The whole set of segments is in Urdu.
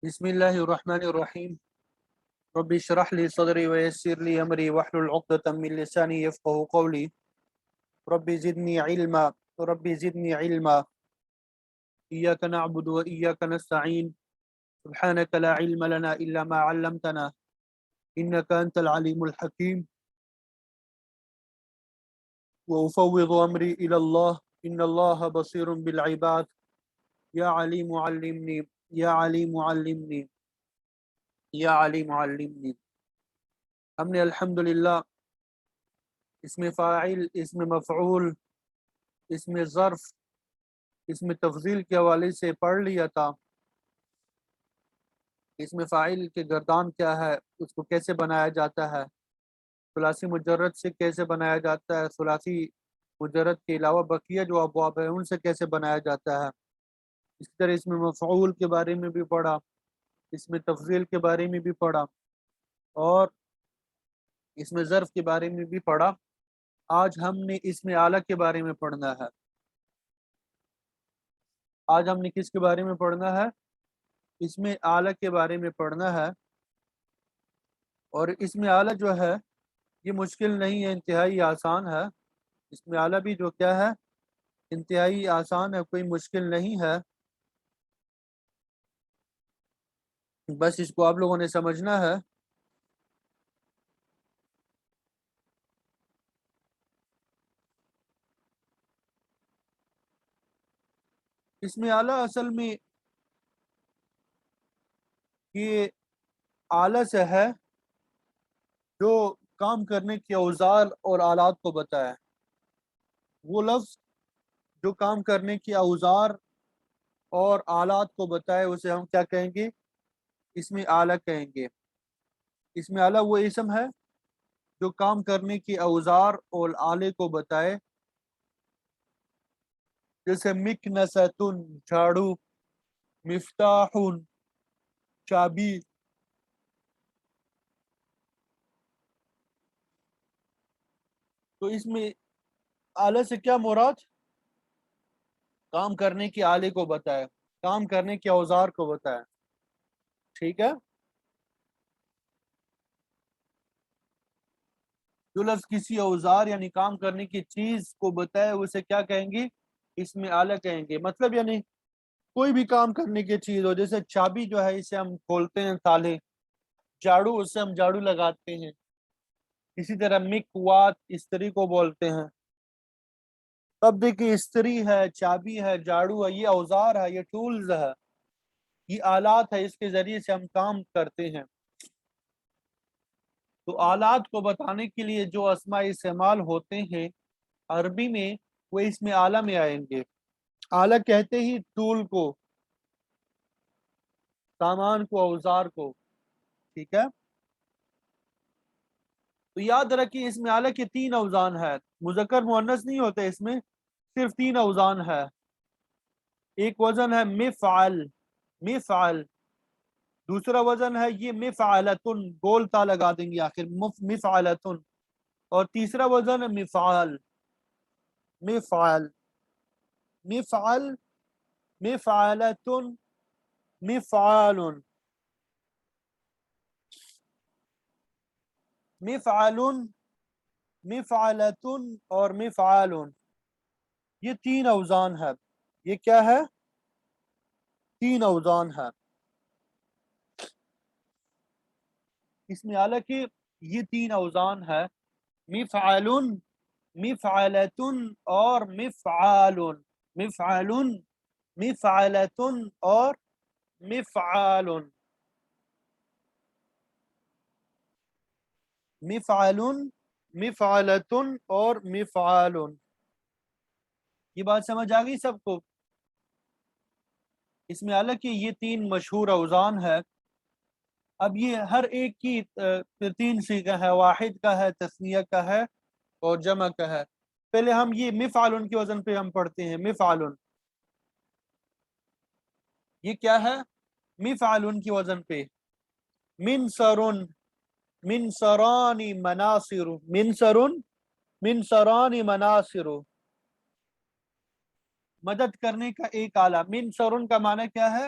بسم اللہ الرحمن الرحیم رب اشرح لي صدری ويسر لي امری واحلل عقدۃ من لسانی یفقهوا قولی رب زدنی علما رب زدنی علما ایاک نعبد وایاک نستعین سبحانک لا علم لنا الا ما علمتنا انک انت العلیم الحکیم وافوض امری الی اللہ ان اللہ بصیر بالعباد یا علیم علمنی یا علیم علمنی یا علیم علمنی۔ ہم نے الحمدللہ اسم فاعل، اسم مفعول، اسم ظرف، اسم تفضیل کے حوالے سے پڑھ لیا تھا۔ اسم فاعل کے گردان کیا ہے، اس کو کیسے بنایا جاتا ہے، ثلاثی مجرد سے کیسے بنایا جاتا ہے، ثلاثی مجرد کے علاوہ بقیہ جو ابواب ہیں ان سے کیسے بنایا جاتا ہے۔ اسی طرح اسم مفعول کے بارے میں بھی پڑھا، اسم تفضیل کے بارے میں بھی پڑھا، اور اسم ظرف کے بارے میں بھی پڑھا۔ آج ہم نے اسم اعلیٰ کے بارے میں پڑھنا ہے۔ آج ہم نے کس کے بارے میں پڑھنا ہے؟ اسم اعلیٰ کے بارے میں پڑھنا ہے۔ اور اسم اعلیٰ جو ہے یہ مشکل نہیں ہے، انتہائی آسان ہے۔ اسم اعلیٰ بھی جو کیا ہے، انتہائی آسان ہے، کوئی مشکل نہیں ہے، بس اس کو آپ لوگوں نے سمجھنا ہے۔ اسم اعلیٰ اصل میں یہ اعلیٰ سے ہے جو کام کرنے کے اوزار اور آلات کو بتائے۔ وہ لفظ جو کام کرنے کے اوزار اور آلات کو بتائے اسے ہم کیا کہیں گے؟ اسم اعلیٰ کہیں گے۔ اسم اعلیٰ وہ اسم ہے جو کام کرنے کے اوزار اور آلے کو بتائے، جیسے مکنستن جھاڑو، مفتاح چابی۔ تو اس میں آلے سے کیا مراد؟ کام کرنے کے آلے کو بتائے، کام کرنے کے اوزار کو بتائے، ٹھیک ہے۔ جو لفظ کسی اوزار یعنی کام کرنے کی چیز کو بتائے اسے کیا کہیں گے؟ اسم اعلیٰ کہیں گے۔ مطلب یعنی کوئی بھی کام کرنے کی چیز ہو، جیسے چابی جو ہے اسے ہم کھولتے ہیں تالے، جھاڑو اس سے ہم جھاڑو لگاتے ہیں، اسی طرح مکوات استری کو بولتے ہیں۔ تب دیکھیں استری ہے، چابی ہے، جھاڑو ہے، یہ اوزار ہے، یہ ٹولز ہے، یہ آلات ہے، اس کے ذریعے سے ہم کام کرتے ہیں۔ تو آلات کو بتانے کے لیے جو اسماء استعمال ہوتے ہیں عربی میں وہ اسم اعلیٰ میں آئیں گے۔ اعلیٰ کہتے ہی ٹول کو، سامان کو، اوزار کو، ٹھیک ہے۔ تو یاد رکھیں اسم اعلیٰ کے 3 اوزان ہے، مذکر مؤنث نہیں ہوتے، اس میں صرف 3 اوزان ہے۔ ایک وزن ہے مفعل، مفعل۔ دوسرا وزن ہے یہ مفعلتن، گول تا لگا دیں گے آخر، مفعلتن۔ اور تیسرا وزن ہے مفعال، مفعل، مفعل، مفعلتن، مفعال، مفعل، مفعلتن اور مفعال۔ یہ 3 اوزان ہے۔ یہ کیا ہے؟ 3 اوزان ہے اسم اعلیٰ کے، یہ 3 اوزان ہے، مفعل، مفعلتن اور مفعال، مفعل، مفعلتن اور مفعال، مفعل، مفعلتن اور مفعال۔ یہ بات سمجھ آ گئی سب کو؟ اسم اعلیٰ کی یہ 3 مشہور اوزان ہے۔ اب یہ ہر ایک کی 3 صیغہ ہے، واحد کا ہے، تثنیہ کا ہے اور جمع کا ہے۔ پہلے ہم یہ مفعل کے وزن پہ ہم پڑھتے ہیں، مفعل۔ یہ کیا ہے؟ مفعل کی وزن پہ، منصر، منصران مناصر، منصر، منصران مناصر، مدد کرنے کا ایک آلہ۔ منصر کا معنی کیا ہے؟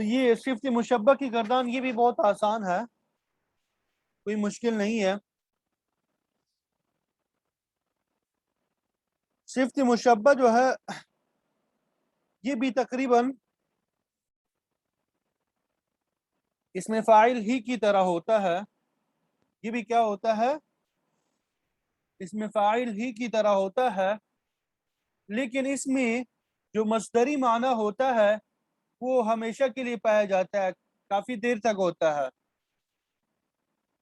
تو یہ صفت مشبہ کی گردان یہ بھی بہت آسان ہے، کوئی مشکل نہیں ہے. صفت مشبہ جو ہے یہ بھی تقریباً اس میں فاعل ہی کی طرح ہوتا ہے. یہ بھی کیا ہوتا ہے؟ اس میں فاعل ہی کی طرح ہوتا ہے، لیکن اس میں جو مصدری معنی ہوتا ہے وہ ہمیشہ کے لیے پایا جاتا ہے، کافی دیر تک ہوتا ہے.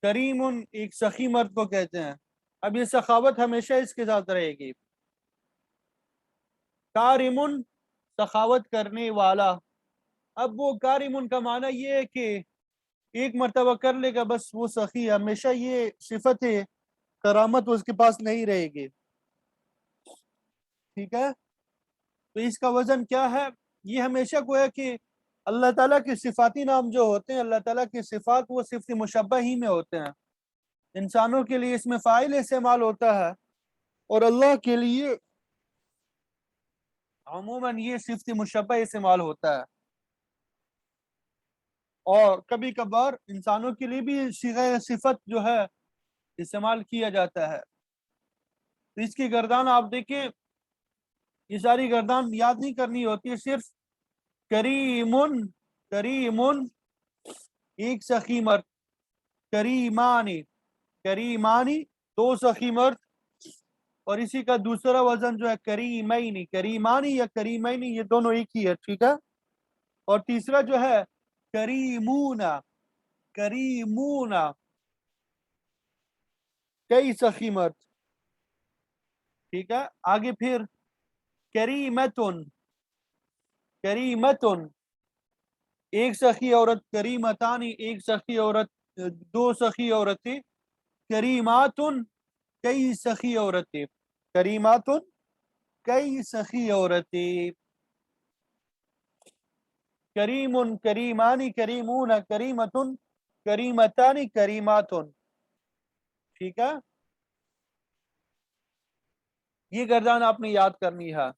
کریم ایک سخی مرد کو کہتے ہیں. اب یہ سخاوت ہمیشہ اس کے ساتھ رہے گی. کارمن سخاوت کرنے والا. اب وہ کارمن کا معنی یہ ہے کہ ایک مرتبہ کر لے گا بس وہ سخی، ہمیشہ یہ صفت ہے کرامت اس کے پاس نہیں رہے گی. ٹھیک ہے، تو اس کا وزن کیا ہے؟ یہ ہمیشہ گویا کہ اللہ تعالیٰ کے صفاتی نام جو ہوتے ہیں، اللہ تعالیٰ کی صفات وہ صفت مشبہ ہی میں ہوتے ہیں. انسانوں کے لیے اس میں فاعل استعمال ہوتا ہے، اور اللہ کے لیے عموماً یہ صفت مشبہ استعمال ہوتا ہے. اور کبھی کبھار انسانوں کے لیے بھی صیغہ صفت جو ہے استعمال کیا جاتا ہے. تو اس کی گردان آپ دیکھیں، یہ ساری گردان یاد نہیں کرنی ہوتی ہے، صرف کریمن، کریمن ایک سخی مرد، کریمانی، کریمانی دو سخی مرد، اور اسی کا دوسرا وزن جو ہے کریمینی، کریمانی یا کریمینی یہ دونوں ایک ہی ہے. ٹھیک ہے، اور تیسرا جو ہے کریمونا، کریمونا کئی سخی مرد. ٹھیک ہے، آگے پھر کریمتن، کریمتن ایک سخی عورت، کریمتانی ایک سخی عورت، دو سخی عورتیں. کریماتن کئی سخی عورتیں، کریماتن کئی سخی عورتیں. کریم، کریمانی، کریمون، کریمتن، کریمتانی، کریماتن. ٹھیک ہے، یہ گردان آپ نے یاد کرنی ہے.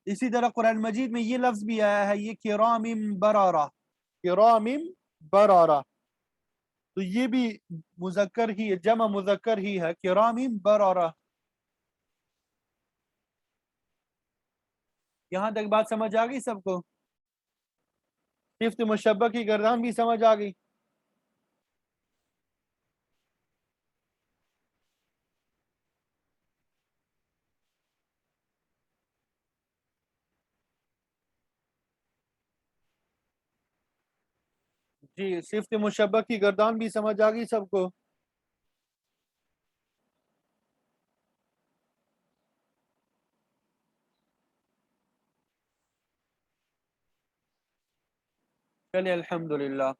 اسی طرح قرآن مجید میں یہ لفظ بھی آیا ہے، یہ کرام برارہ، کرام برارہ، تو یہ بھی مذکر ہی ہے، جمع مذکر ہی ہے، کرام برارہ. یہاں تک بات سمجھ آ گئی سب کو؟ صفت مشبہ کی گردان بھی سمجھ آ گئی. جی، صفت مشبہ کی گردان بھی سمجھ آ گئی سب کو. چلیے الحمدللہ.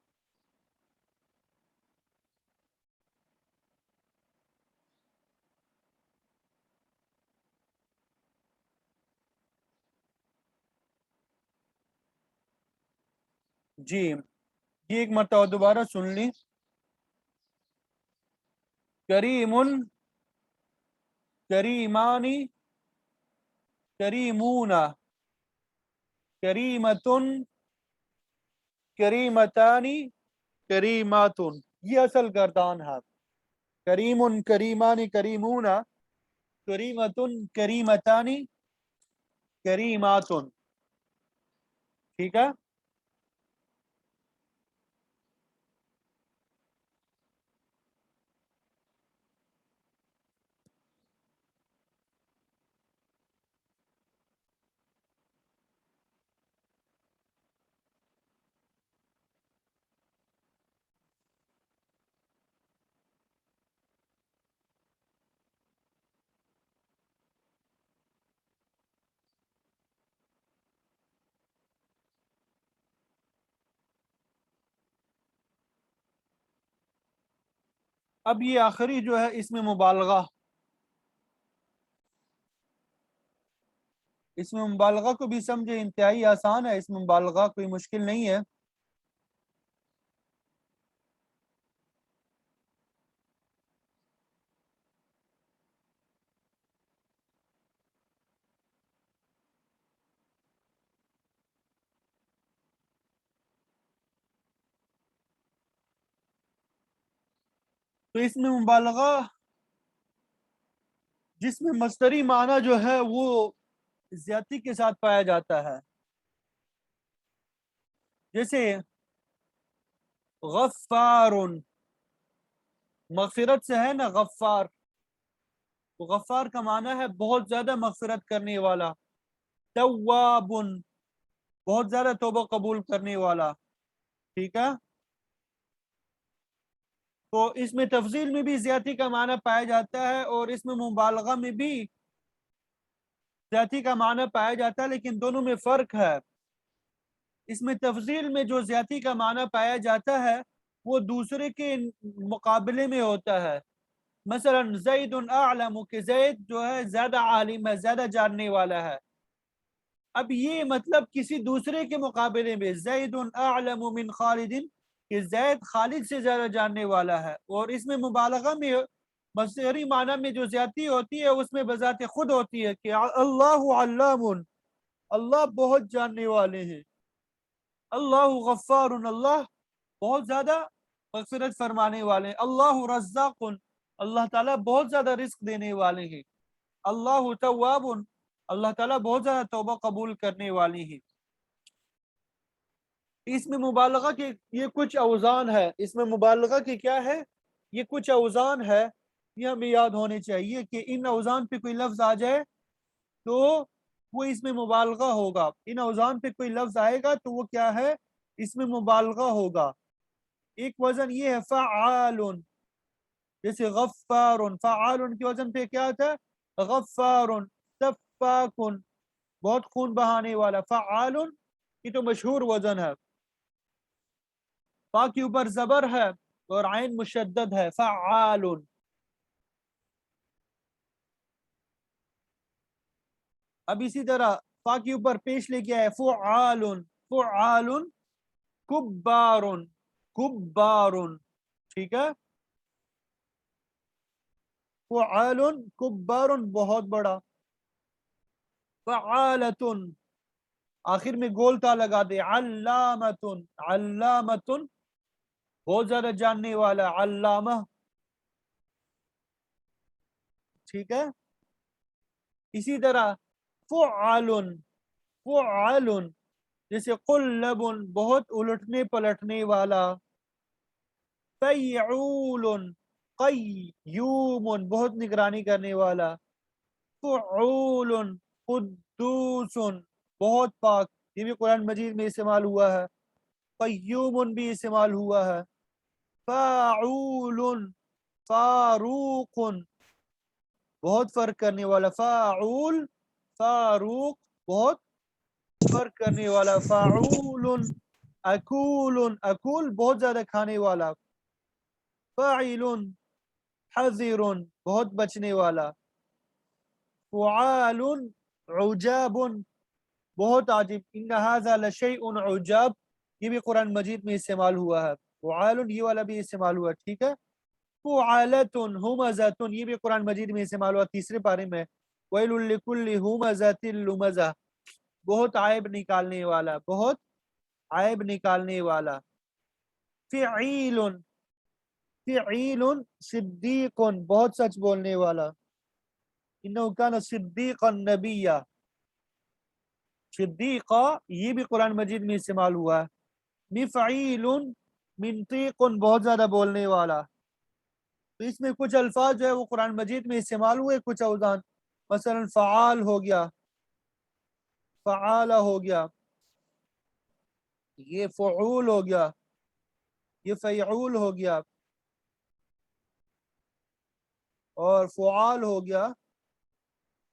جی، یہ ایک مرتبہ دوبارہ سن لی. کریم، کریمانی، کریمون، کریمتن، کریمتانی، کریماتن. یہ اصل گردان ہے. کریم، کریمانی، کریمون، کریمتن، کریمتانی، کریماتن. ٹھیک ہے، اب یہ آخری جو ہے اس میں مبالغہ، اس میں مبالغہ کو بھی سمجھے، انتہائی آسان ہے، اس میں مبالغہ کوئی مشکل نہیں ہے. تو اس میں مبالغہ جس میں مصدری معنی جو ہے وہ زیادتی کے ساتھ پایا جاتا ہے، جیسے غفار، مغفرت سے ہے نا غفار، تو غفار کا معنی ہے بہت زیادہ مغفرت کرنے والا، تواب بہت زیادہ توبہ قبول کرنے والا، ٹھیک ہے۔ تو اس میں تفضیل میں بھی زیادتی کا معنی پایا جاتا ہے اور اس میں مبالغہ میں بھی زیادتی کا معنی پایا جاتا ہے، لیکن دونوں میں فرق ہے۔ اس میں تفضیل میں جو زیادتی کا معنی پایا جاتا ہے وہ دوسرے کے مقابلے میں ہوتا ہے، مثلا زید اعلم، کہ زید جو ہے زیادہ عالم ہے، زیادہ جاننے والا ہے۔ اب یہ مطلب کسی دوسرے کے مقابلے میں، زید اعلم من خالد، کہ زید خالد سے زیادہ جاننے والا ہے۔ اور اس میں مبالغہ میں مصدری معنی میں جو زیادتی ہوتی ہے اس میں بذات خود ہوتی ہے کہ اللہ علام، اللہ بہت جاننے والے ہیں، اللہ غفار، اللہ بہت زیادہ مغفرت فرمانے والے ہیں، اللہ رزاق، اللہ تعالیٰ بہت زیادہ رزق دینے والے ہیں، اللہ تواب، اللہ تعالیٰ بہت زیادہ توبہ قبول کرنے والے ہیں۔ اس میں مبالغہ کے یہ کچھ اوزان ہے، اس میں مبالغہ کی کیا ہے، یہ کچھ اوزان ہے، یہ ہمیں یاد ہونے چاہیے کہ ان اوزان پہ کوئی لفظ آ جائے تو وہ اس میں مبالغہ ہوگا، ان اوزان پہ کوئی لفظ آئے گا تو وہ کیا ہے، اس میں مبالغہ ہوگا۔ ایک وزن یہ ہے فعال، جیسے غفار، فعال کی وزن پہ کیا تھا، غفار، سفاک بہت خون بہانے والا، فعال یہ تو مشہور وزن ہے، فا کے اوپر زبر ہے اور عین مشدد ہے، فعال۔ اب اسی طرح فا کے اوپر پیش لے کے آئے فعال، فعال، کبار، کبار، ٹھیک ہے، فعال کبار بہت بڑا، فعالۃ آخر میں گول تا لگا دے، علامۃ، علامۃ بہت زیادہ جاننے والا، علامہ، ٹھیک ہے۔ اسی طرح فعال، فعال جیسے قلب بہت الٹنے پلٹنے والا، فیعول، قیوم بہت نگرانی کرنے والا، فعول، قدوس بہت پاک، یہ بھی قرآن مجید میں استعمال ہوا ہے، قیوم بھی استعمال ہوا ہے، فاعول، فاروق بہت فرق کرنے والا، فاعول، فاروق بہت فرق کرنے والا، فاعول، اکول، اکول بہت زیادہ کھانے والا، فاعل، حذر بہت بچنے والا، فعال، عجاب بہت عجیب، ان هذا لشیء عجاب یہ بھی قرآن مجید میں استعمال ہوا ہے، فعال یہ والا بھی استعمال ہوا، ٹھیک ہے۔ فعالۃ ہمزۃ یہ بھی قرآن مجید میں استعمال ہوا تیسرے پارے میں، ویل لکل ہمزۃ لمزہ بہت عیب نکالنے والا، بہت عیب نکالنے والا، فعیل، فعیل صدیق بہت سچ بولنے والا، انہ کان صدیقا نبیہ، صدیقہ یہ بھی قرآن مجید میں استعمال ہوا ہے، مفعیل منطیق بہت زیادہ بولنے والا۔ تو اس میں کچھ الفاظ جو ہے وہ قرآن مجید میں استعمال ہوئے، کچھ اوزان، مثلا فعال ہو گیا، فعال ہو گیا، یہ فعول ہو گیا، یہ فیعول ہو گیا، اور فعال ہو گیا،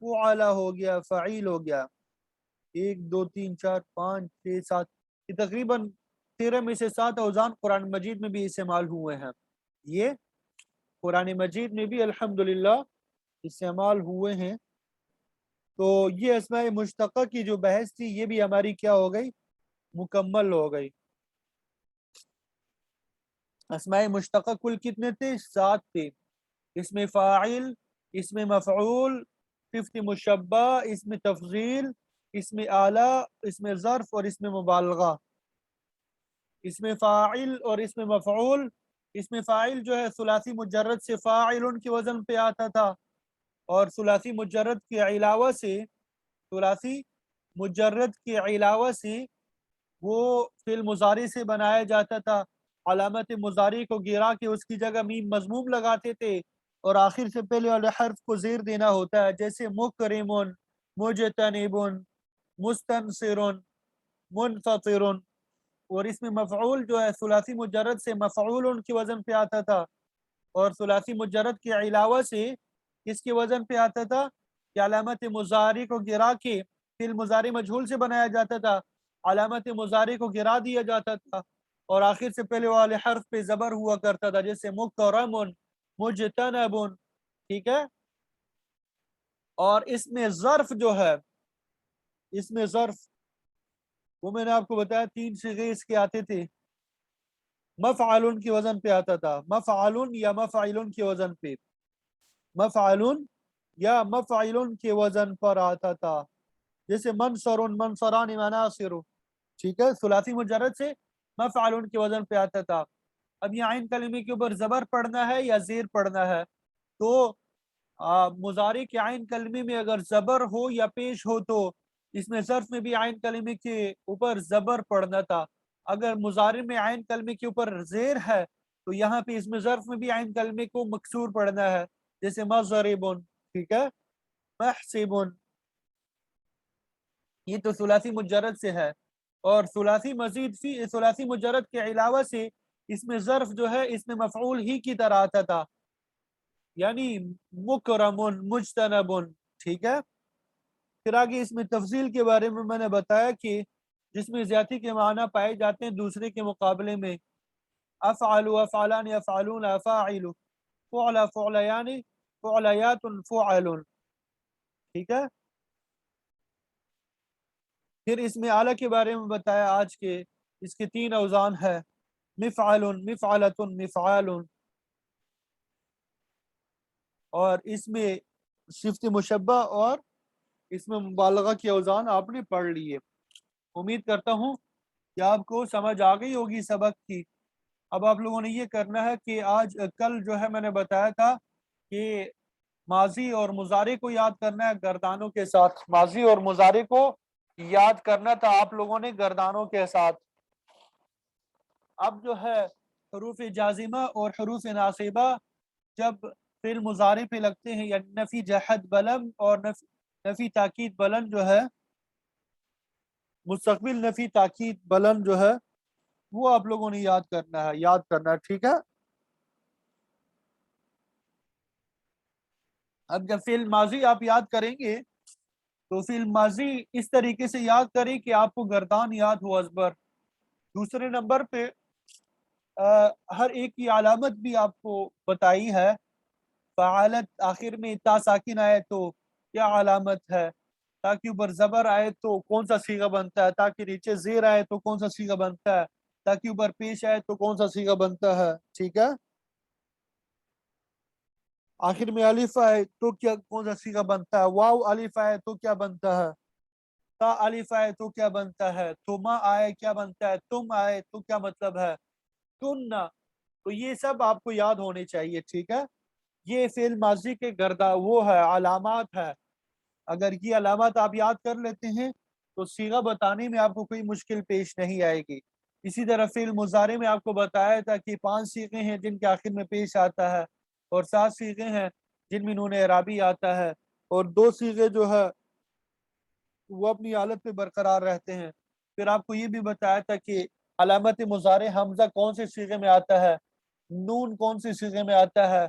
فعلا ہو گیا، فعیل ہو گیا، 1 2 3 4 5 6 7 یہ تقریباً 13 میں سے 7 اوزان قرآن مجید میں بھی استعمال ہوئے ہیں، یہ قرآن مجید میں بھی الحمدللہ استعمال ہوئے ہیں۔ تو یہ اسماء مشتقہ کی جو بحث تھی یہ بھی ہماری کیا ہو گئی، مکمل ہو گئی۔ اسماء مشتقہ کل کتنے تھے، 7 تھے، اس میں فاعل، اس میں مفعول، صفت مشبہ، اس میں تفضیل، اس میں اعلی، اس میں ظرف اور اس میں مبالغہ۔ اس میں فاعل اور اس میں مفعول اس میں فاعل جو ہے ثلاثی مجرد سے فاعل کے وزن پہ آتا تھا، اور ثلاثی مجرد کے علاوہ سے ثلاثی مجرد کے علاوہ سے وہ فعل مضارع سے بنایا جاتا تھا۔ علامت مضارع کو گرا کے اس کی جگہ میم مضموم لگاتے تھے، اور آخر سے پہلے والے حرف کو زیر دینا ہوتا ہے، جیسے مکرم، مجتنب، مستنصر، منفطر۔ اور اس میں مفعول جو ہے ثلاثی مجرد سے مفعول کے وزن پہ آتا تھا، اور ثلاثی مجرد کے علاوہ سے اس کے وزن پہ آتا تھا کہ علامت مضارع کو گرا کے فعل مضارع مجہول سے بنایا جاتا تھا، علامت مضارع کو گرا دیا جاتا تھا، اور آخر سے پہلے والے حرف پہ زبر ہوا کرتا تھا، جیسے مکرم، مجتنب، ٹھیک ہے۔ اور اس میں ظرف جو ہے، اس میں ظرف وہ میں نے آپ کو بتایا 3 صیغے اس کے آتے تھے۔ مفعل کے وزن پہ آتا تھا، مفعل یا مفعل کے وزن پہ، مفعل یا مفعل کے وزن پر آتا تھا، جیسے منصر، منصران، مناصر، ٹھیک ہے۔ ثلاثی مجرد سے مفعل کے وزن پہ آتا تھا۔ اب یہ عین کلمے کے اوپر زبر پڑھنا ہے یا زیر پڑھنا ہے، تو مضارع کے عین کلمے میں اگر زبر ہو یا پیش ہو تو اس میں ظرف میں بھی عین کلمے کے اوپر زبر پڑھنا تھا۔ اگر مضارع میں عین کلمے کے اوپر زیر ہے تو یہاں پہ اس میں ظرف میں بھی عین کلمے کو مکسور پڑھنا ہے، جیسے مضرب، ٹھیک ہے، محسب۔ یہ تو ثلاثی مجرد سے ہے، اور ثلاثی مزید فی ثلاثی مجرد کے علاوہ سے اس میں ظرف جو ہے اس میں مفعول ہی کی طرح آتا تھا، یعنی مکرم، مجتنب، ٹھیک ہے۔ پھر آگے اس میں تفضیل کے بارے میں نے بتایا کہ جس میں زیادتی کے معنی پائے جاتے ہیں دوسرے کے مقابلے میں، افعل، افعلان، افعلون، افاعل، فعل، فعلیان، فعلیات، فعل، ٹھیک ہے۔ پھر اس میں اعلیٰ کے بارے میں بتایا آج کے، اس کے 3 اوزان ہے، مفعل، مفعلۃ، مفعال، اور اس میں صفت مشبہ اور اس میں مبالغہ کے اوزان آپ نے پڑھ لیے۔ امید کرتا ہوں کہ آپ کو سمجھ آ گئی ہوگی سبق کی۔ اب آپ لوگوں نے یہ کرنا ہے کہ آج کل جو ہے میں نے بتایا تھا کہ ماضی اور مضارع کو یاد کرنا ہے گردانوں کے ساتھ، ماضی اور مضارع کو یاد کرنا تھا آپ لوگوں نے گردانوں کے ساتھ۔ اب جو ہے حروف جازمہ اور حروف ناصبہ جب فعل مضارع پہ لگتے ہیں، یعنی نفی جہد بلند اور نفی تاکید بلند جو ہے، مستقبل نفی تاکید بلند جو ہے وہ آپ لوگوں نے یاد کرنا ہے، یاد کرنا ہے، ٹھیک ہے۔ اب جب فعل ماضی آپ یاد کریں گے تو فعل ماضی اس طریقے سے یاد کریں کہ آپ کو گردان یاد ہو ازبر۔ دوسرے نمبر پہ ہر ایک کی علامت بھی آپ کو بتائی ہے۔ فعالت آخر میں تا ساکن آئے تو کیا علامت ہے، تاکہ اوپر زبر آئے تو کون سا صیغہ بنتا ہے، تاکہ نیچے زیر آئے تو کون سا صیغہ بنتا ہے، تاکہ اوپر پیش آئے تو کون سا صیغہ بنتا ہے، ٹھیک ہے۔ آخر میں الف آئے تو کیا کون سا صیغہ بنتا ہے، واو الف آئے تو کیا بنتا ہے، تا الف آئے تو کیا بنتا ہے، تما آئے کیا بنتا ہے، تم آئے تو کیا مطلب ہے، تن نہ۔ تو یہ سب آپ کو یاد ہونے چاہیے، ٹھیک ہے۔ یہ فعل ماضی کے گردا وہ ہے، علامات ہے۔ اگر یہ علامات آپ یاد کر لیتے ہیں تو صیغہ بتانے میں آپ کو کوئی مشکل پیش نہیں آئے گی۔ اسی طرح فعل مضارع میں آپ کو بتایا تھا کہ 5 صیغے ہیں جن کے آخر میں پیش آتا ہے، اور 7 صیغے ہیں جن میں نون اعرابی آتا ہے، اور 2 صیغے جو ہے وہ اپنی حالت پہ برقرار رہتے ہیں۔ پھر آپ کو یہ بھی بتایا تھا کہ علامت مضارع حمزہ کون سے صیغے میں آتا ہے، نون کون سے صیغے میں آتا ہے،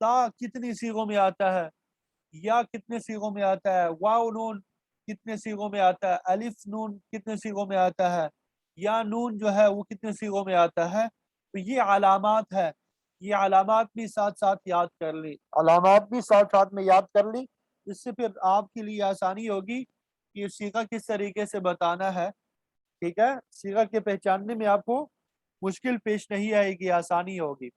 تا کتنی صیغوں میں آتا ہے، یا کتنے صیغوں میں آتا ہے، واو نون کتنے صیغوں میں آتا ہے، الف نون کتنے صیغوں میں آتا ہے، یا نون جو ہے وہ کتنے صیغوں میں آتا ہے۔ تو یہ علامات ہے، یہ علامات بھی ساتھ ساتھ یاد کر لی، علامات بھی ساتھ ساتھ میں یاد کر لی، اس سے پھر آپ کے لیے آسانی ہوگی کہ صیغہ کس طریقے سے بتانا ہے، ٹھیک ہے۔ صیغہ کے پہچاننے میں آپ کو مشکل پیش نہیں آئے گی، آسانی ہوگی۔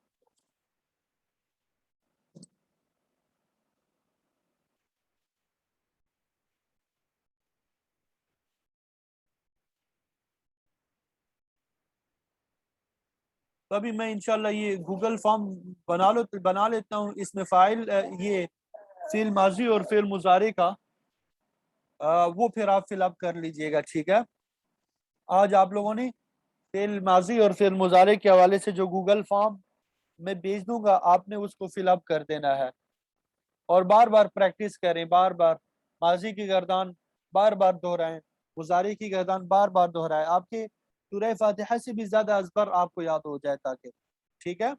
تو ابھی میں انشاءاللہ یہ گوگل فارم بنا لیتا ہوں، اس میں فائل یہ فعل ماضی اور فعل مضارع کا وہ پھر آپ فل اپ کر لیجئے گا، ٹھیک ہے؟ آج آپ لوگوں نے فعل ماضی اور فعل مضارع کے حوالے سے جو گوگل فارم میں بھیج دوں گا، آپ نے اس کو فل اپ کر دینا ہے اور بار بار پریکٹس کریں، بار بار ماضی کی گردان بار بار دہرائیں، مضارع کی گردان بار بار دہرائیں، آپ کے سورہ فاتحہ سے بھی زیادہ ازبر آپ کو یاد ہو جائے تاکہ، ٹھیک ہے؟